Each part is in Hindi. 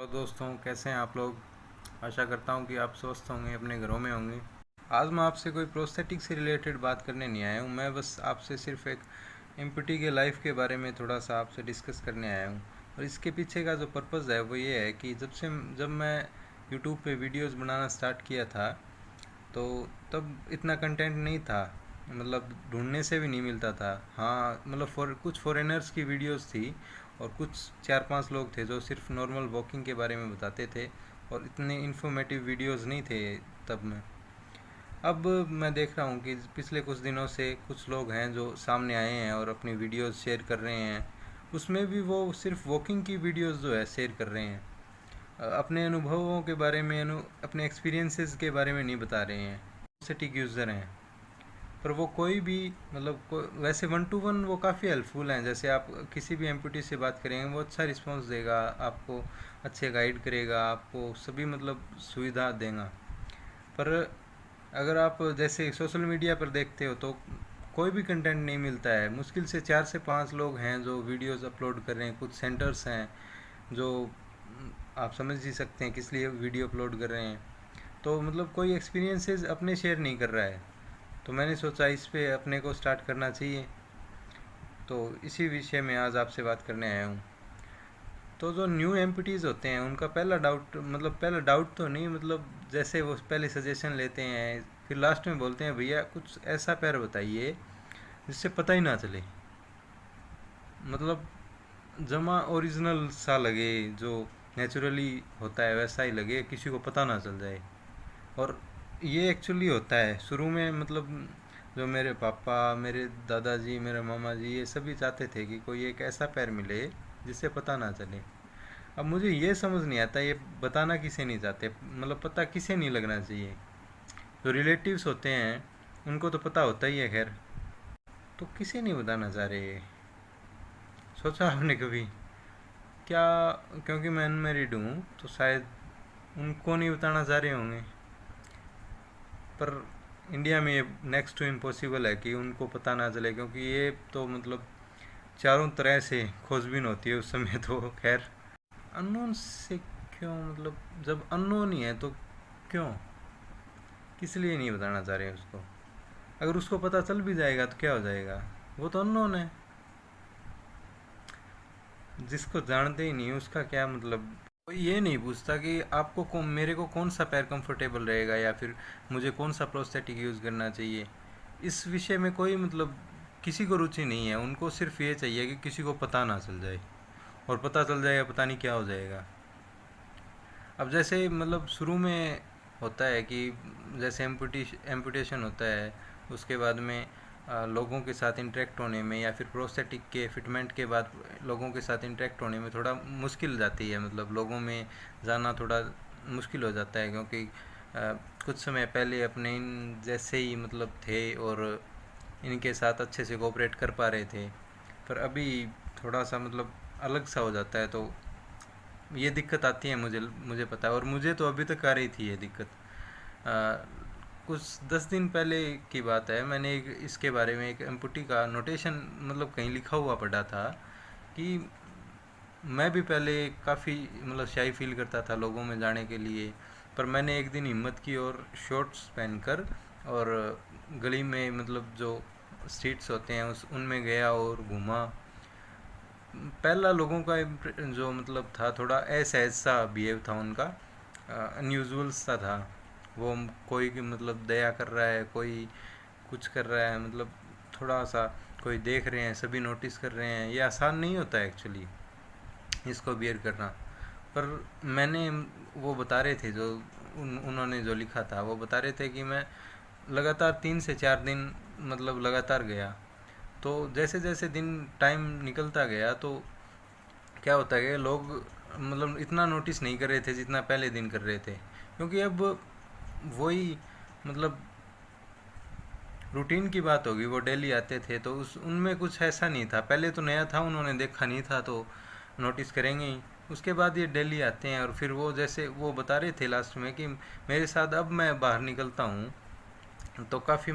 हेलो दोस्तों, कैसे हैं आप लोग। आशा करता हूं कि आप स्वस्थ होंगे, अपने घरों में होंगे। आज मैं आपसे कोई प्रोस्थेटिक से रिलेटेड बात करने नहीं आया हूं। मैं बस आपसे सिर्फ एक एम्पुटी के लाइफ के बारे में थोड़ा सा आपसे डिस्कस करने आया हूं। और इसके पीछे का जो पर्पज़ है वो ये है कि जब मैं यूट्यूब पे वीडियोस बनाना स्टार्ट किया था तो तब इतना कंटेंट नहीं था। मतलब ढूंढने से भी नहीं मिलता था। हाँ, मतलब कुछ फॉरेनर्स की वीडियोस थी और कुछ 4-5 लोग थे जो सिर्फ नॉर्मल वॉकिंग के बारे में बताते थे और इतने इन्फॉर्मेटिव वीडियोस नहीं थे तब में। अब मैं देख रहा हूँ कि पिछले कुछ दिनों से कुछ लोग हैं जो सामने आए हैं और अपनी वीडियोस शेयर कर रहे हैं। उसमें भी वो सिर्फ वॉकिंग की वीडियोस जो है शेयर कर रहे हैं। अपने अनुभवों के बारे में अपने एक्सपीरियंसेस के बारे में नहीं बता रहे हैं। स्टैटिक यूज़र हैं पर वो कोई भी वैसे वन टू वन वो काफ़ी हेल्पफुल हैं। जैसे आप किसी भी एम्प्यूटी से बात करेंगे वो अच्छा रिस्पांस देगा, आपको अच्छे गाइड करेगा, आपको सभी सुविधा देगा। पर अगर आप जैसे सोशल मीडिया पर देखते हो तो कोई भी कंटेंट नहीं मिलता है। मुश्किल से 4 से 5 लोग हैं जो वीडियोस अपलोड कर रहे हैं। कुछ सेंटर्स हैं जो आप समझ ही सकते हैं किस लिए वीडियो अपलोड कर रहे हैं। तो कोई एक्सपीरियंसेस अपने शेयर नहीं कर रहा है। तो मैंने सोचा इस पे अपने को स्टार्ट करना चाहिए। तो इसी विषय में आज आपसे बात करने आया हूँ। तो जो न्यू एम्पिटीज़ होते हैं उनका पहला डाउट तो नहीं, जैसे वो पहले सजेशन लेते हैं फिर लास्ट में बोलते हैं भैया कुछ ऐसा पैर बताइए जिससे पता ही ना चले। मतलब जमा ओरिजिनल सा लगे, जो नेचुरली होता है वैसा ही लगे, किसी को पता ना चल जाए। और ये एक्चुअली होता है शुरू में। जो मेरे पापा, मेरे दादाजी, मेरे मामा जी, ये सभी चाहते थे कि कोई एक ऐसा पैर मिले जिससे पता ना चले। अब मुझे ये समझ नहीं आता ये बताना किसे नहीं चाहते, पता किसे नहीं लगना चाहिए। जो रिलेटिव्स होते हैं उनको तो पता होता ही है, खैर, तो किसे नहीं बताना चाह रहे ये। सोचा आपने कभी क्या? क्योंकि मैं अनमेरिड हूँ तो शायद उनको नहीं बताना चाह रहे होंगे। पर इंडिया में ये नेक्स्ट टू इम्पॉसिबल है कि उनको पता ना चले, क्योंकि ये तो चारों तरह से खोजबीन होती है उस समय। तो खैर, अननोन से क्यों, जब अननोन ही है तो क्यों, किस लिए नहीं बताना चाह रहे उसको। अगर उसको पता चल भी जाएगा तो क्या हो जाएगा, वो तो अननोन है। जिसको जानते ही नहीं उसका क्या कोई ये नहीं पूछता कि मेरे को कौन सा पैर कंफर्टेबल रहेगा या फिर मुझे कौन सा प्रोस्थेटिक यूज़ करना चाहिए। इस विषय में कोई किसी को रुचि नहीं है। उनको सिर्फ ये चाहिए कि किसी को पता ना चल जाए, और पता चल जाएगा पता नहीं क्या हो जाएगा। अब जैसे शुरू में होता है कि जैसे एम्पुटेशन होता है, उसके बाद में लोगों के साथ इंटरेक्ट होने में या फिर प्रोस्थेटिक के फिटमेंट के बाद लोगों के साथ इंटरेक्ट होने में थोड़ा मुश्किल जाती है। लोगों में जाना थोड़ा मुश्किल हो जाता है, क्योंकि कुछ समय पहले अपने इन जैसे ही थे और इनके साथ अच्छे से कोऑपरेट कर पा रहे थे। पर अभी थोड़ा सा अलग सा हो जाता है, तो ये दिक्कत आती है। मुझे पता है, और मुझे तो अभी तक आ रही थी ये दिक्कत। कुछ 10 दिन पहले की बात है, मैंने इसके बारे में एक एम्पुटी का नोटेशन कहीं लिखा हुआ पढ़ा था कि मैं भी पहले काफ़ी शाई फील करता था लोगों में जाने के लिए। पर मैंने एक दिन हिम्मत की और शॉर्ट्स पहनकर और गली में जो स्ट्रीट्स होते हैं उनमें गया और घूमा। पहला लोगों का जो था थोड़ा असहज सा बिहेव था उनका, अनयूजुअल सा था। वो कोई की दया कर रहा है, कोई कुछ कर रहा है, थोड़ा सा कोई देख रहे हैं, सभी नोटिस कर रहे हैं। ये आसान नहीं होता है एक्चुअली इसको बियर करना। पर मैंने वो बता रहे थे जो उन्होंने जो लिखा था, वो बता रहे थे कि मैं लगातार 3 से 4 दिन लगातार गया। तो जैसे जैसे दिन टाइम निकलता गया तो क्या होता गया, लोग इतना नोटिस नहीं कर रहे थे जितना पहले दिन कर रहे थे, क्योंकि अब वही रूटीन की बात होगी। वो डेली आते थे तो उनमें कुछ ऐसा नहीं था। पहले तो नया था, उन्होंने देखा नहीं था तो नोटिस करेंगे ही। उसके बाद ये डेली आते हैं और फिर वो जैसे वो बता रहे थे लास्ट में कि मेरे साथ अब मैं बाहर निकलता हूँ तो काफ़ी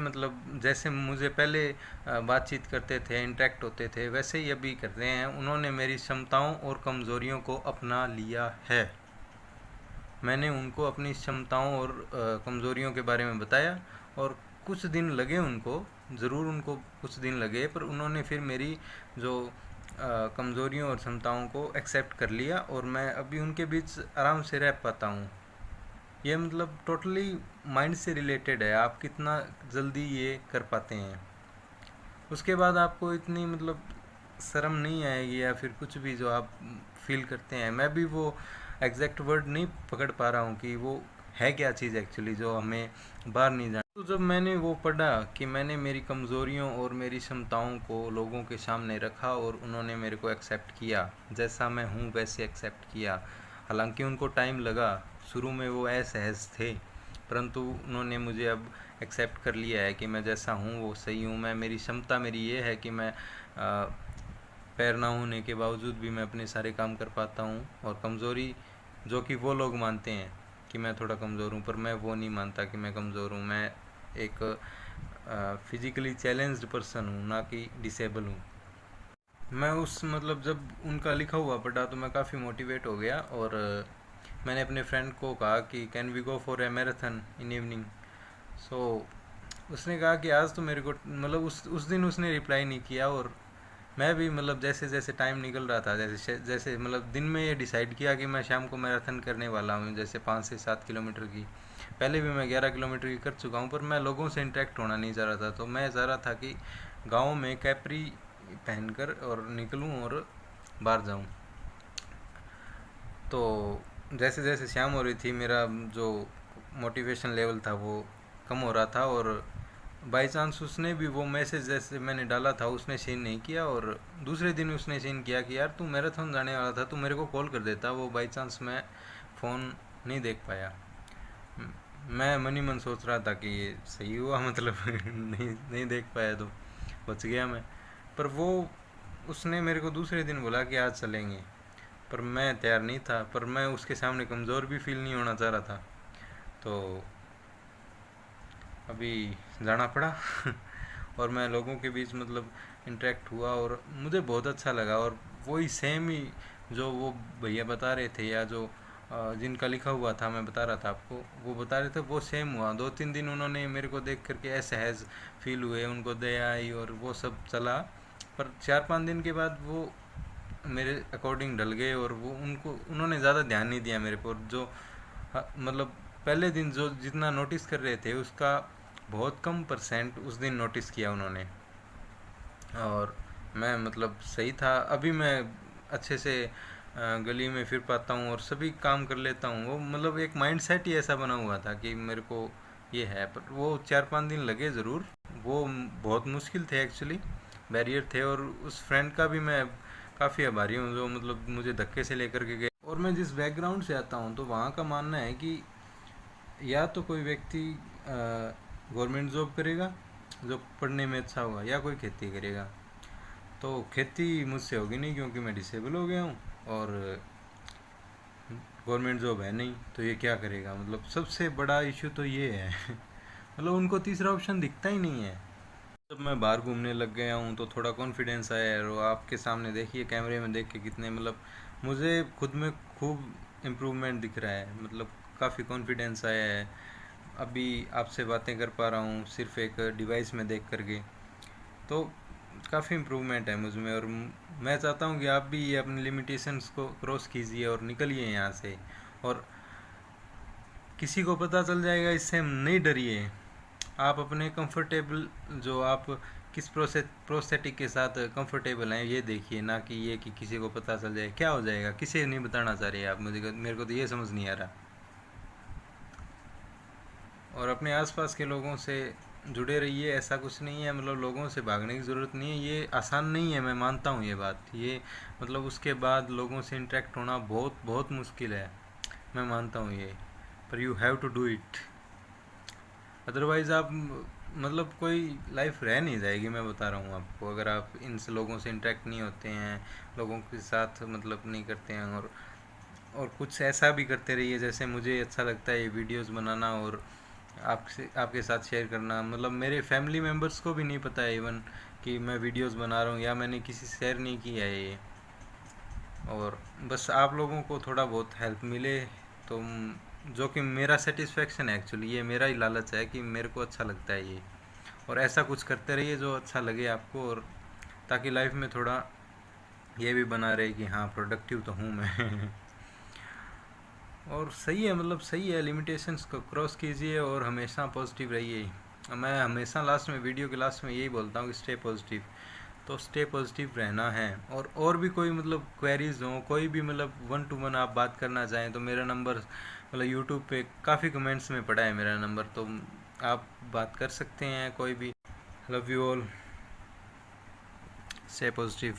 जैसे मुझे पहले बातचीत करते थे, इंटरेक्ट होते थे, वैसे ही अभी कर रहे हैं। उन्होंने मेरी क्षमताओं और कमज़ोरियों को अपना लिया है। मैंने उनको अपनी क्षमताओं और कमज़ोरियों के बारे में बताया, और कुछ दिन लगे उनको, ज़रूर उनको कुछ दिन लगे, पर उन्होंने फिर मेरी जो कमज़ोरियों और क्षमताओं को एक्सेप्ट कर लिया, और मैं अभी उनके बीच आराम से रह पाता हूँ। ये मतलब टोटली माइंड से रिलेटेड है, आप कितना जल्दी ये कर पाते हैं। उसके बाद आपको इतनी मतलब शर्म नहीं आएगी या फिर कुछ भी जो आप फील करते हैं। मैं भी वो एग्जैक्ट वर्ड नहीं पकड़ पा रहा हूँ कि वो है क्या चीज़ एक्चुअली जो हमें बाहर नहीं जाना। तो जब मैंने वो पढ़ा कि मैंने मेरी कमज़ोरियों और मेरी क्षमताओं को लोगों के सामने रखा और उन्होंने मेरे को एक्सेप्ट किया, जैसा मैं हूँ वैसे एक्सेप्ट किया। हालांकि उनको टाइम लगा, शुरू में वो असहज थे, परंतु उन्होंने मुझे अब एक्सेप्ट कर लिया है कि मैं जैसा हूँ वो सही हूँ। मैं मेरी क्षमता मेरी ये है कि मैं पैर ना होने के बावजूद भी मैं अपने सारे काम कर पाता हूँ। और कमज़ोरी जो कि वो लोग मानते हैं कि मैं थोड़ा कमज़ोर हूँ, पर मैं वो नहीं मानता कि मैं कमज़ोर हूँ। मैं एक फिज़िकली चैलेंज्ड पर्सन हूँ, ना कि डिसेबल हूँ। मैं उस मतलब जब उनका लिखा हुआ पढ़ा तो मैं काफ़ी मोटिवेट हो गया, और मैंने अपने फ्रेंड को कहा कि can we go for a marathon in evening. So उसने कहा कि आज तो मेरे को मतलब उस दिन उसने रिप्लाई नहीं किया, और मैं भी मतलब जैसे जैसे टाइम निकल रहा था, जैसे जैसे मतलब दिन में ये डिसाइड किया कि मैं शाम को मैराथन करने वाला हूँ, जैसे 5 से 7 किलोमीटर की। पहले भी मैं 11 किलोमीटर की कर चुका हूँ, पर मैं लोगों से इंटरेक्ट होना नहीं चाह रहा था। तो मैं चाह रहा था कि गाँव में कैपरी पहनकर और निकलूँ और बाहर जाऊँ। तो जैसे जैसे शाम हो रही थी, मेरा जो मोटिवेशन लेवल था वो कम हो रहा था, और बाई चांस उसने भी वो मैसेज जैसे मैंने डाला था उसने सीन नहीं किया, और दूसरे दिन उसने सीन किया कि यार तू मैराथन जाने वाला था, तू मेरे को कॉल कर देता। वो बाई चांस मैं फ़ोन नहीं देख पाया। मैं मन ही मन सोच रहा था कि ये सही हुआ मतलब नहीं नहीं देख पाया तो बच गया मैं। पर वो उसने मेरे को दूसरे दिन बोला कि आज चलेंगे, पर मैं तैयार नहीं था, पर मैं उसके सामने कमज़ोर भी फील नहीं होना चाह रहा था। तो अभी जाना पड़ा और मैं लोगों के बीच मतलब इंटरेक्ट हुआ, और मुझे बहुत अच्छा लगा। और वही सेम ही जो वो भैया बता रहे थे, या जो जिनका लिखा हुआ था मैं बता रहा था आपको, वो बता रहे थे, वो सेम हुआ। 2-3 दिन उन्होंने मेरे को देख करके असहज फील हुए, उनको दया आई और वो सब चला। पर 4-5 दिन के बाद वो मेरे अकॉर्डिंग ढल गए, और वो उन्होंने ज़्यादा ध्यान नहीं दिया मेरे को। जो मतलब पहले दिन जो जितना नोटिस कर रहे थे उसका बहुत कम परसेंट उस दिन नोटिस किया उन्होंने। और मैं मतलब सही था, अभी मैं अच्छे से गली में फिर पाता हूँ और सभी काम कर लेता हूँ। वो मतलब एक माइंड सेट ही ऐसा बना हुआ था कि मेरे को ये है। पर वो 4-5 दिन लगे ज़रूर, वो बहुत मुश्किल थे एक्चुअली, बैरियर थे। और उस फ्रेंड का भी मैं काफ़ी आभारी हूँ जो मतलब मुझे धक्के से लेकर के गए। और मैं जिस बैकग्राउंड से आता हूँ तो वहाँ का मानना है कि या तो कोई व्यक्ति गवर्नमेंट जॉब करेगा जो पढ़ने में अच्छा होगा, या कोई खेती करेगा। तो खेती मुझसे होगी नहीं क्योंकि मैं डिसेबल हो गया हूँ, और गवर्नमेंट जॉब है नहीं, तो ये क्या करेगा। मतलब सबसे बड़ा इशू तो ये है मतलब उनको तीसरा ऑप्शन दिखता ही नहीं है। जब मैं बाहर घूमने लग गया हूँ तो थोड़ा कॉन्फिडेंस आया है, और आपके सामने देखिए कैमरे में देख के कितने मतलब मुझे खुद में खूब इम्प्रूवमेंट दिख रहा है। मतलब काफ़ी कॉन्फिडेंस आया है, अभी आपसे बातें कर पा रहा हूँ सिर्फ एक डिवाइस में देख करके। तो काफ़ी इम्प्रूवमेंट है मुझ में, और मैं चाहता हूँ कि आप भी ये अपने लिमिटेशंस को क्रॉस कीजिए और निकलिए यहाँ से। और किसी को पता चल जाएगा इससे हम नहीं डरिए। आप अपने कंफर्टेबल जो आप किस प्रोस्थेटिक के साथ कंफर्टेबल हैं ये देखिए, ना कि ये कि किसी को पता चल जाए क्या हो जाएगा। किसे नहीं बताना चाह रहे आप, मेरे को तो ये समझ नहीं आ रहा। और अपने आसपास के लोगों से जुड़े रहिए, ऐसा कुछ नहीं है मतलब लोगों से भागने की ज़रूरत नहीं है। ये आसान नहीं है, मैं मानता हूँ ये बात। ये मतलब उसके बाद लोगों से इंटरेक्ट होना बहुत बहुत मुश्किल है, मैं मानता हूँ ये। पर you have to do it, otherwise आप मतलब कोई लाइफ रह नहीं जाएगी। मैं बता रहा हूँ आपको, अगर आप इन लोगों से इंटरेक्ट नहीं होते हैं, लोगों के साथ मतलब नहीं करते हैं, और कुछ ऐसा भी करते रहिए जैसे मुझे अच्छा लगता है ये वीडियोस बनाना और आपसे आपके साथ शेयर करना। मतलब मेरे फैमिली मेम्बर्स को भी नहीं पता है इवन कि मैं वीडियोस बना रहा हूँ, या मैंने किसी से शेयर नहीं किया है ये। और बस आप लोगों को थोड़ा बहुत हेल्प मिले तो जो कि मेरा सेटिस्फेक्शन है एक्चुअली, ये मेरा ही लालच है कि मेरे को अच्छा लगता है ये। और ऐसा कुछ करते रहिए जो अच्छा लगे आपको, और ताकि लाइफ में थोड़ा ये भी बना रहे कि हाँ प्रोडक्टिव तो हूँ मैं। और सही है, मतलब सही है, लिमिटेशंस को क्रॉस कीजिए और हमेशा पॉजिटिव रहिए। मैं हमेशा लास्ट में, वीडियो के लास्ट में यही बोलता हूँ कि स्टे पॉजिटिव। तो स्टे पॉजिटिव रहना है। और भी कोई मतलब क्वेरीज हो, कोई भी मतलब 1 to 1 आप बात करना चाहें तो मेरा नंबर, मतलब यूट्यूब पे काफ़ी कमेंट्स में पड़ा है मेरा नंबर, तो आप बात कर सकते हैं कोई भी। Love you all, stay positive.